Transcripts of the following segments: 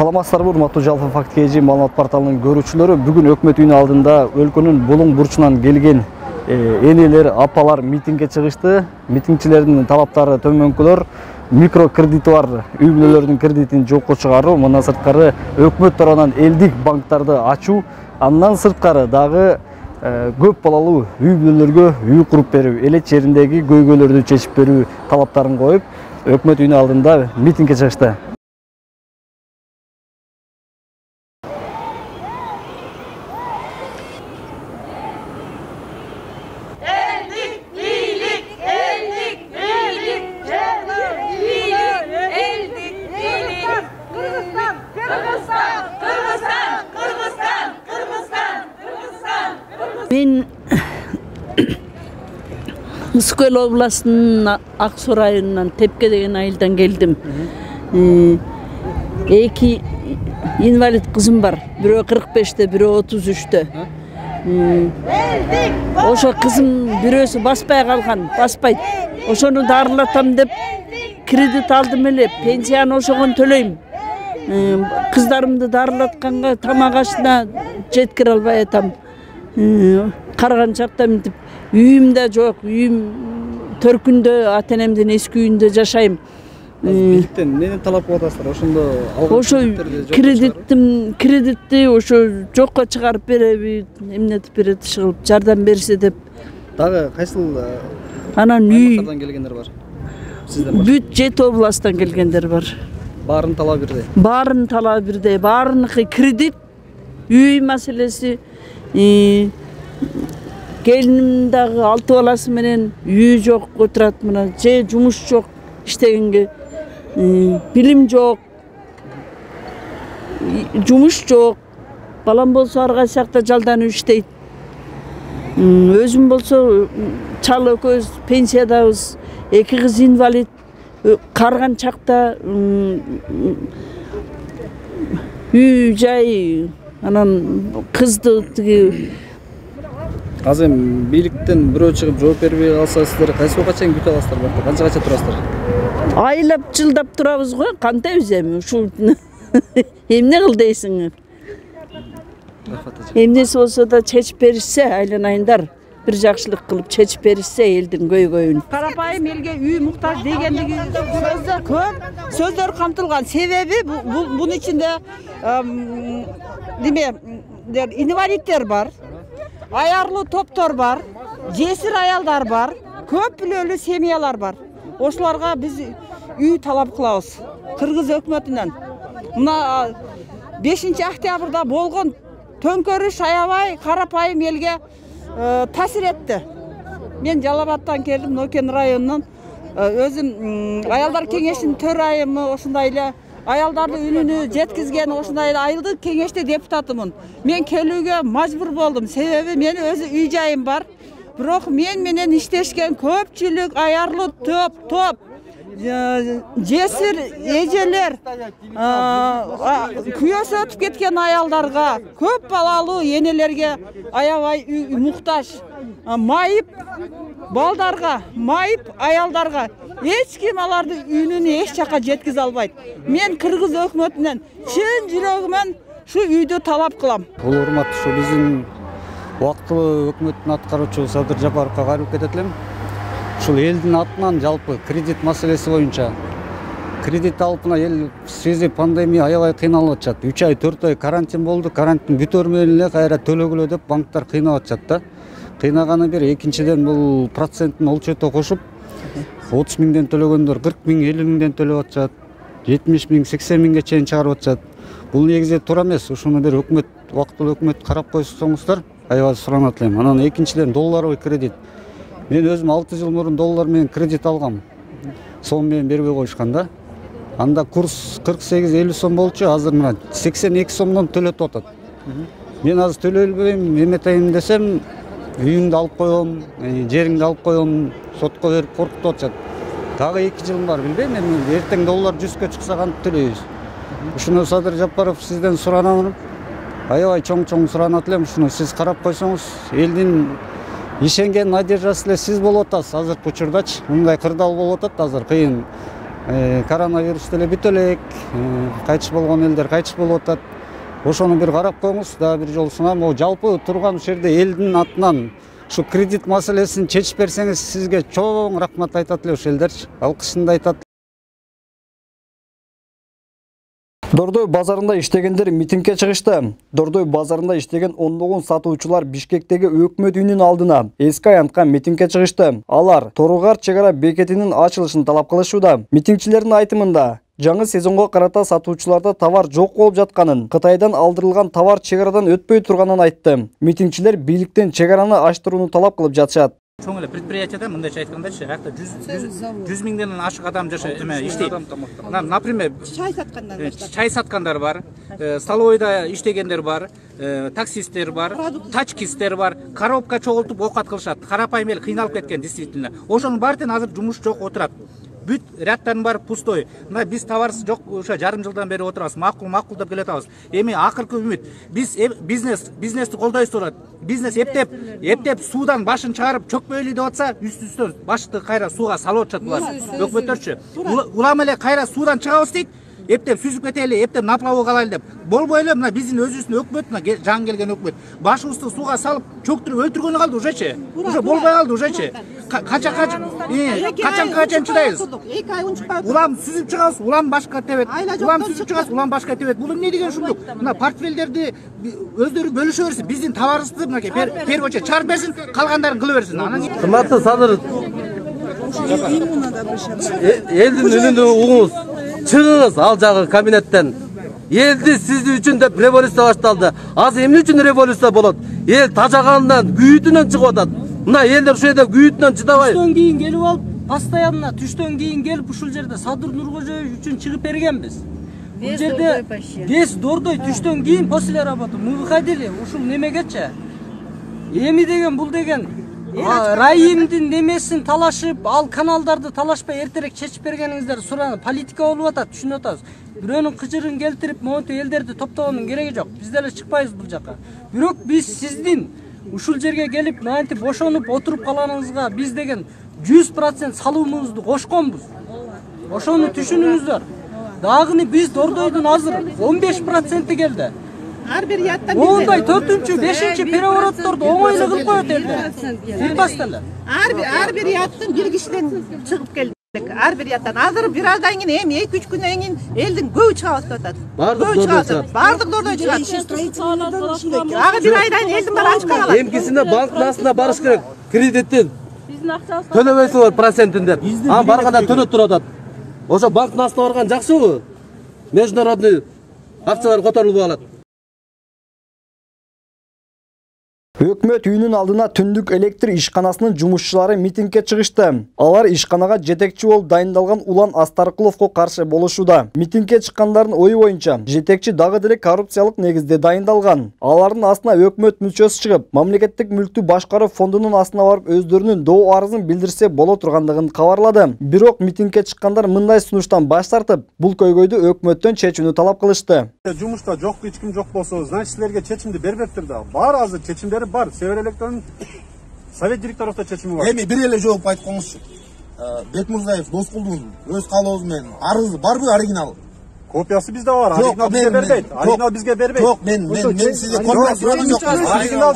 Саламатсыздарбы, урматтуу Жалпы факт KG маалымат порталынын көрүүчүлөрү. Бүгүн өкмөт үйүнүн алдында өлкөнүн булуң бурчунан келген энелер, апалар митингге чыгышты. Митингчилердин талаптары төмөнкүлөр: микрокредити бар үй бүлөлөрдүн кредитин жокко чыгаруу, мындан сырткары өкмөт тарабынан элдик банктарды ачуу, андан сырткары дагы көп балалуу үй бүлөлөргө үй куруп берүү, эле жериндеги көйгөйлөрдү чечип берүү талаптарын коюп, өкмөт үйүнүн алдында митингге чыгышты. Мен Ысыкөл областынын Аксу районунан Тепке деген айылдан келдим. Эки инвалид кызым бар. Бирөө 45-те, бирөө 33-те. Ошо кызым бирөөсү баспай калган, баспайт. Ошону дарылатам деп кредит алдым эле, пенсияны ошогон төлөйм. Кыздарымды дарылатканга тамак ашына жеткире албай атам. Карган чакта мынтип үйүм да жок, үйүм Төркүндө, ата энемдин эски үйүндө жашайм. Бийликтен эмнени талап кылып атасыздар? Ошондо ошо кредитти ошо жокко чыгарып береби, эмнетип берет, иш кылып жардам берсе деп. Дагы кайсыл анан аймактардан келгендер бар? Сизден башка? Бүт 7 областтан келгендер бар. Баарынын талабы бирдей. Баарынын талабы бирдей. Баарыныкы кредит, үй маселеси. Келиним дагы 6 баласы менен үй жок, отурат мына, же жумуш жок, иштегенге билим жок, жумуш жок. Балам болсо ар кайсы жакта жалданып иштейт. Өзүм болсо чал экөөбүз пенсиядабыз, 2 кыз инвалид. Карган чакта үй жай, анан кызды тиги азыр эми бийликтен бирөө чыгып жооп бербей калса, сиздер кайсы убакка чейин күтө аласыздар балким? Канчага чейин турасыздар? Айлап жылдап турабыз го, кантайбыз эми ушу эмне кыл дейсиңер? Эмнеси болсо да чечип беришсе, айланайындар. Бир жакшылык кылып чечип беришсе элдин көйгөйүн. Карапайым элге үй муктаж дегендиги сөздөр көп, сөздөр камтылган. Себеби бунун ичинде инвалиддер бар, аярлуу топтор бар, жесир аялдар бар, көп бүлөлүү семьялар бар. Ошолорго биз үй талап кылабыз. Кыргыз өкмөтүнөн. Мына 5-октябрда болгон төңкөрүш аябай карапайым элге таасир этти. Мен Жалал Абадтан келдим, Нокен районунан. Өзүм аялдар кеңешинин төрайымы, ошондой эле аялдардын үнүнү жеткизген ошондой эле айылдык кеңеште депутатымын. Мен келүүгө мажбур болдум. Себеби менин өзү үй жайым бар. Бирок мен менен иштешкен көпчүлүк аярлуу топ жесир эжелер, күйөөсү өтүп кеткен аялдарга, көп балалуу энелерге аябай үй муктаж, майып балдарга, майып аялдарга эч ким алардын үнүн эч жака жеткизе албайт. Мен Кыргыз өкмөтүнөн чын жүрөгүмөн шу үйдү талап кылам. Бул урмат ушу биздин убактылуу өкмөттүн аткаруучу Садыр Жапаровго кайрылып кетет элем. Ушул элдин атынан жалпы кредит маселеси боюнча кредит алып мына эл в связи пандемия аябай кыйналып атышат. 3 ай 4 ай карантин болду. Карантин бүтөр менен эле кайра төлөгүлө деп банктар кыйнап атышат да. Кыйнаганы бир, экинчиден бул процентин олчото кошуп 30 миңден төлөгөндөр 40 миң, 50 миңден төлөп атышат. 70 миң, 80 миңге чейин чыгарып атышат. Бул негизи туура эмес. Ушуну бир өкмөт, убактылуу өкмөт карап койсоңуздар, аябай суранат элем. Анан экинчиден долларовый кредит. Мен өзүм 6 жыл мурун доллар менен кредит алгам. Сом менен бербей коюшкан да. Анда курс 48-50 сом болчу, азыр мына 82 сомдон төлөтүп атат. Мен азыр төлөй албайм, эметейин десем, үйүңдү алып коем, жериңди алып коем, сотко берип коркутуп атышат. Дагы 2 жылым бар, билбейм, эми эртең доллар 100кө чыкса кантип төлөйбүз? Ушуну Садыр Жапаров сизден суранам. Аябай чоң суранат элем, ушуну сиз карап койсоңуз, элдин ишенген надеждасы эле сиз болуп атасыз азыркы учурдачы. Мындай кырдаал болуп атат азыр, кыйын. Коронавирус деле бүтө элек, кайтыш болгон элдер кайтыш болуп атат. Ошону бир карап коюңуз, дагы бир жолу сунам. Могу жалпы турган ушул жерде элдин атынан ушу кредит маселесин чечип берсеңиз, сизге чоң рахмат айтат эле ушул элдерчи. Алкышында айтат. Дордой базарында иштегендер митингге чыгышты. Дордой базарында иштеген ондогон сатуучулар Бишкектеги өкмөт үйүнүн алдына эски аянтка митингге чыгышты. Алар Торугар чек ара бекетинин ачылышын талап кылышууда. Митингчилердин айтымында жаңы сезонго карата сатуучуларда товар жок болуп жатканын, Кытайдан алдырылган товар чек арадан өтпөй турганын айтты. Митингчилер бийликтен чек араны ачтырууну талап кылып жатышат. Чоң эле предприятияда мындайча айткандачы, аяқта 100 миңден ашык адам иштейт. Например, чай саткандар бар, столовойда иштегендер бар, таксисттер бар, тачкисттер бар, коробка чогултуп оокат кылышат. Карапайым эл кыйналып кеткен действительно. Ошонун баардын азыр жумуш жок отурат. Бүт рядтарын бар пустой. Мына биз товарсыз жок, ошо жарым жылдан бери отурабыз. Макул деп келатабыз. Эми акыркы үмүт биз бизнести колдойбуз болот. Бизнес эптеп суудан башын чыгарып чөкпөйлү деп атса, үстүн башты кайра сууга салып атышат булар. Өкмөттөрчү. Улам эле кайра суудан чыгабыз дейт. Эптеп сүзүп кетели, эптеп направо калайлы деп. Болбой эле мына биздин өзүбүздүн өкмөт, мына жаңы келген өкмөт. Башыбызды сууга салып, чөктүрүп өлтүргөнү калды уже болбой калды уже. Качан чыдайбыз? 2 ай унчукпай. Улам сүзүп чыгабыз, улам башка тебет. Улам сүзүп чыгабыз, улам башка тебет. Бул эмне деген ушундук? Мына портфелдерди өздөрү бөлүшө берсин, биздин товарыбызды мынакей первоче чыгарып берсин, калгандарын кыла берсин. Анан кымбаттуу садыр элдин үнүндө угуңуз. Чыгыңыз ал жагы кабинеттен. Элди сиздин үчүн деп революция башталды. Азыр эмне үчүн революция болот? Эл тажагандан, күйүтүнөн чыгып атат. Мына элдер ушул жерде күйүтүнөн чыдабай. Түштөн кийин келип алып, постоянно түштөн кийин келип ушул жерде Садыр Нуркожоевич үчүн чыгып бергенбиз. Бул жерде без Дордой түштөн кийин после работы мы выходили ушул немегече. Эми деген бул деген райымдын немесин талашып, ал каналдарды талашпай эртерээк чечип бергениңиздер сураны политика болуп атат, түшүнүп атабыз. Бирөөнүн кыжырын келтирип, монтип элдерди топтогондун кереги жок. Биз деле чыкпайбыз бул жака. Бирок биз сиздин ушул жерге келип, мынтип бошонуп отуруп калганыңызга биз деген 100% салуумузду кошконбуз. Ошону түшүнүңүздөр. Дагы биз Дордойдун азыр 15% келди. Ар бир яттан Мондай 4-чү, 5-чи переворотторду оңойлуу кылып коет элдер. Билбастан эле. Ар бир яттан бир кишиден чыгып келдик. Ар бир яттан. Азыр бир айдан кийин эми 2-3 күндөн кийин элдин көбү чыгабыз деп атат. Бардык Дордой чыгат. Ага бир айдан кийин элдин баары ачып калат. Эмкисинде банктын астына барыш керек. Кредиттин төлөбөйсүңөр процентин деп. Аны барганда төлөп турат атат. Ошо банктын астына барган жакшыбы? Международный акчалар которулуп алат. Өкмөт үйүнүн алдына түндүк электр ишканасынын жумушчулары митингге чыгышты. Алар ишканага жетекчи болуп дайындалган Улан Астаркуловго каршы болушууда. Митингге чыккандардын ою боюнча, жетекчи дагы деле коррупциялык негизде дайындалган. Алардын астына өкмөт мүчөсү чыгып, мамлекеттик мүлктү башкаруу фондунун астына барып өздөрүнүн доо арызын билдирсе боло тургандыгын кабарлады. Бирок митингге чыккандар мындай сунуштан баш тартып, бул көйгөйдү өкмөттөн чечүүнү талап кылышты. Жумушта жок, эч ким жок болсо, значит силерге чечимди бербептир да. Бар азыр чечимдери бар. Север Электронун совет директорлукта чечими бар. Эми бир эле жооп айткоңузчу. Бекмурзаев Доскулдун өз каалоосу менен арызы барбы оригинал? Копиясы бизде бар. Оригинал бизге бербейт. Оригинал бизге бербейт. Жок, мен сизге копия сураган жокмун.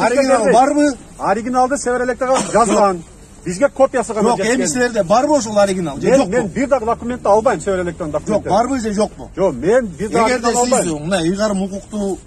Оригинал барбы? Оригиналды Север Электрге жазган. Бизге копиясы гана жеткен. Жок, эми силерде барбы ошол оригинал? Же жокпу? Мен бир дагы документти албайм Север Электрон документти. Жок, барбы же жокпу? Жок, мен бир дагы албайм. Эгерде сиз мына ыйгарым укуктуу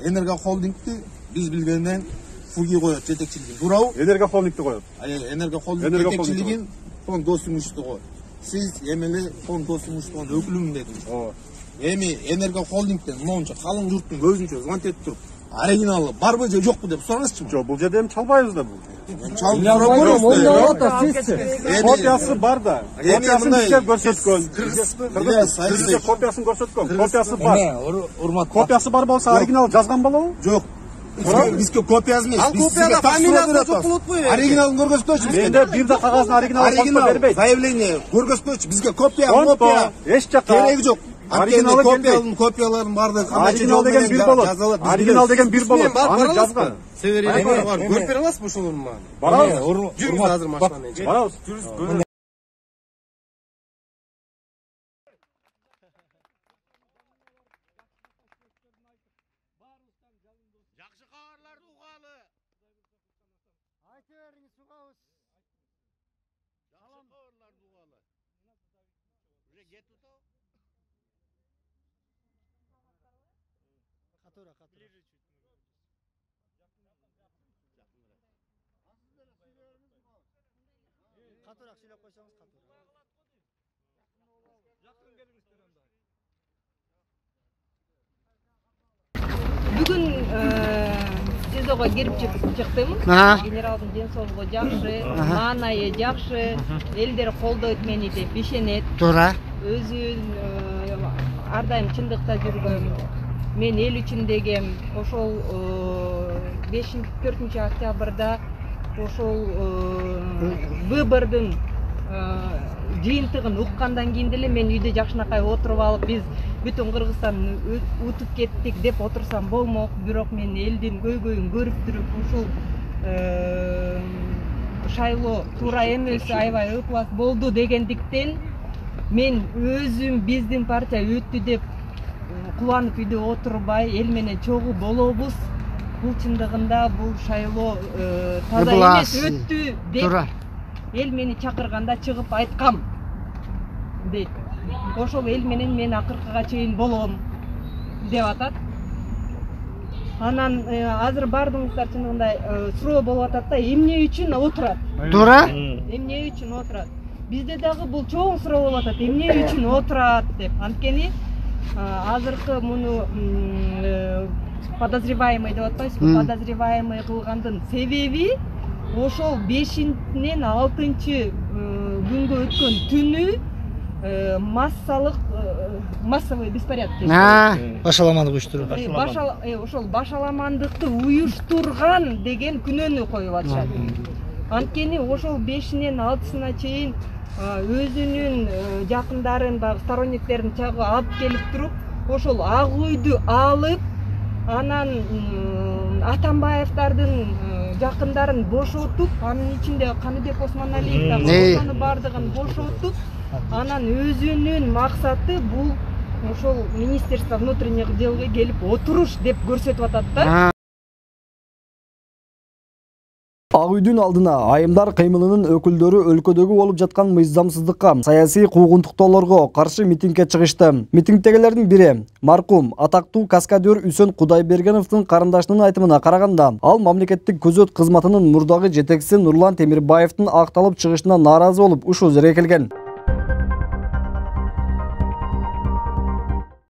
Энерго холдингти биз билгенден Фуги коет жетекчилигин. Туурабы? Энерго холдингти коет. Энерго холдинг жетекчилигин фонд Досумушевди коет. Сиз эмеле фонд Досумушевдин өкүлүмүн дедиңиз. Ооба. Эми Энерго холдингден монча калың журттун көзүнчө звонок этип туруп, оригиналы барбы же жокпу деп сураңызчы. Жок, бул жерде эми чалбайбыз да бул. Копиясы бар да. Копиясын бизге көрсөткөн. Кыргызча копиясын көрсөткөн. Копиясы бар. Копиясы бар болсо оригинал жазган болобу? Жок. Бизге копиясы эмес. Ал копияда фамилиясы жок болот го. Оригиналын көргөзбөчү бизге. Менде бир да кагаздын оригиналын бербейт. Заявление көргөзбөчү бизге копия. Эч жакка кереги жок. Оригиналы копияларын бардык. Оригинал деген бир болот. Оригинал деген бир болот. Аны жазган. Көрүп бере аласызбы ошолорду мага? Барабыз. Жүрүңүз азыр машинаны. Барабыз. Katurak söylep koysanız katurak. Бүгүн СИЗОго кирип чыктым. Генералдын ден соолугу жакшы, маанайы жакшы, элдер колдойт мени деп ишенет. Туура. Өзүн ар дайым чындыкта жүргөм. Мен эл үчүн дегем. Ошол 4 октябрда ошол выбордун жыйынтыгын уккандан кийин деле мен үйдө жакшынакай отуруп алып, биз бүтүн Кыргызстан утуп кеттик деп отурсам болмок. Бирок мен элдин көйгөйүн көрүп туруп, ушул шайлоо туура эмес, аябай ыплас болду дегендиктен мен өзүм биздин партия өттү деп кубанып үйдө отурбай, эл менен чогуу болобуз. Бул чындыгында бул шайлоо таза эмес, өттү деп эл мени чакырганда чыгып айткам дейт. Ошол эл менен мен акыркыга чейин болом деп атат. Анан азыр бардыгыңыздар чындыгында суроо болуп атат да, эмне үчүн отурат? Туура? Эмне үчүн отурат? Бизде дагы бул чоң суроо болуп атат, эмне үчүн отурат деп. Анткени азыркы муну подозреваемый деп атпайсызбы? Подозреваемый кылгандын себеби ошол 5-нен 6-чы күнгө өткөн түнү массовый беспорядок. Башаламандык уюштуруу. Ошол башаламандыкты уюштурган деген күнөөнү коюп атышат. Анткени ошол 5-нен 6-сына чейин өзүнүн жакындарын, баягы сторонниктерин чагып алып келип туруп, ошол ак үйдү алып, анан Атамбаевдардын жакындарын бошотуп, анын ичинде Каныбек Осмоналиев дагы бардыгын бошотуп, анан өзүнүн максаты бул ошол Министерство внутренних делге келип отуруш деп көрсөтүп атат да. Ак үйдүн алдына айымдар кыймылынын өкүлдөрү өлкөдөгү болуп жаткан мыйзамсыздыкка, саясий куугунтуктоолорго каршы митингге чыгышты. Митингдегилердин бири маркум атактуу каскадер Үсөн Кудайбергеновдун карындашынын айтымына караганда, ал мамлекеттик көзөт кызматынын мурдагы жетекчиси Нурлан Темирбаевдин акталып чыгышына нааразы болуп, ушул жерге келген.